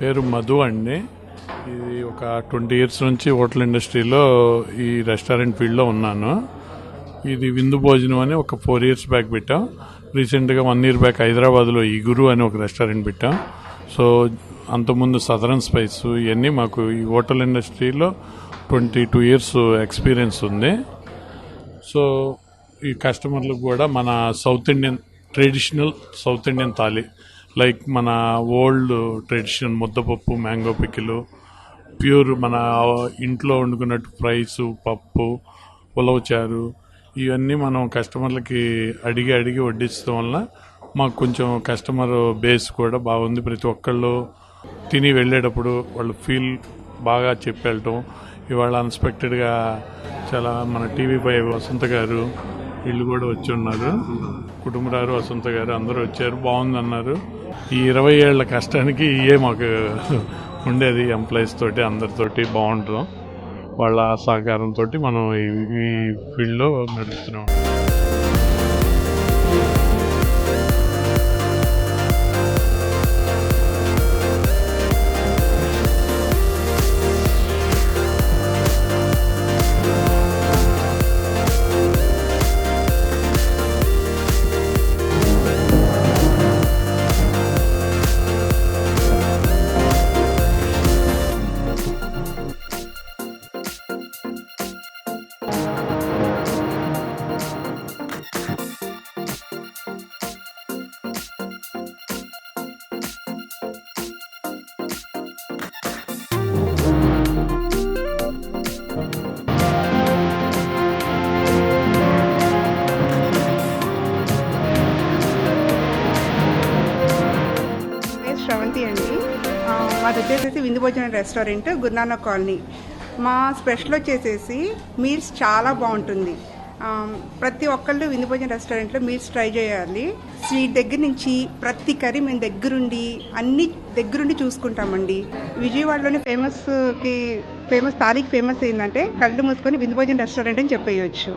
పేరు మధు అండి. ఇది ఒక 20 ఇయర్స్ నుంచి హోటల్ ఇండస్ట్రీలో ఈ రెస్టారెంట్ ఫీల్డ్లో ఉన్నాను. ఇది విందు భోజనం అని ఒక 4 ఇయర్స్ బ్యాక్ పెట్టాం. రీసెంట్గా 1 ఇయర్ బ్యాక్ హైదరాబాద్లో ఈ గురు అని ఒక రెస్టారెంట్ పెట్టాం. సో అంతకుముందు సదరన్ స్పైస్ ఇవన్నీ మాకు ఈ హోటల్ ఇండస్ట్రీలో 22 ఇయర్స్ ఎక్స్పీరియన్స్ ఉంది. సో ఈ కస్టమర్లకు కూడా మన south Indian traditional south Indian thali like మన ఓల్డ్ ట్రెడిషనల్ ముద్దపప్పు, మ్యాంగో పికిలు, ప్యూర్ మన ఇంట్లో వండుకున్నట్టు ఫ్రైస్, పప్పు, ఉలవ చారు ఇవన్నీ మనం కస్టమర్లకి అడిగి వడ్డించడం వల్ల మాకు కొంచెం కస్టమర్ బేస్ కూడా బాగుంది. ప్రతి ఒక్కళ్ళు తిని వెళ్ళేటప్పుడు వాళ్ళు ఫీల్ బాగా చెప్పి వెళ్ళటం. ఇవాళ అన్ఎక్స్పెక్టెడ్గా చాలా మన TV5 వసంత గారు వీళ్ళు కూడా వచ్చి ఉన్నారు. కుటుంబరారు వసంత గారు అందరూ వచ్చారు, బాగుందన్నారు. ఈ 20 ఏళ్ల కష్టానికి ఇవే మాకు ఉండేది. ఎంప్లాయీస్ తోటి అందరితోటి బాగుంటాం. వాళ్ళ సహకారంతో మనం ఈ ఫీల్డ్లో నడుస్తున్నాం. శ్రవంతి అండి. మాది వచ్చేసేసి విందు భోజనం రెస్టారెంట్, గురునానక్ కాలనీ. మా స్పెషల్ వచ్చేసేసి మీల్స్ చాలా బాగుంటుంది. ప్రతి ఒక్కళ్ళు విందు భోజనం రెస్టారెంట్లో మీల్స్ ట్రై చేయాలి. స్వీట్ దగ్గర నుంచి ప్రతి కర్రీ మేము అన్ని దగ్గరుండి చూసుకుంటామండి. విజయవాడలోని ఫేమస్ థాలీకి ఫేమస్ ఏంటంటే కళ్ళు మూసుకొని విందు భోజనం రెస్టారెంట్ అని చెప్పేయచ్చు.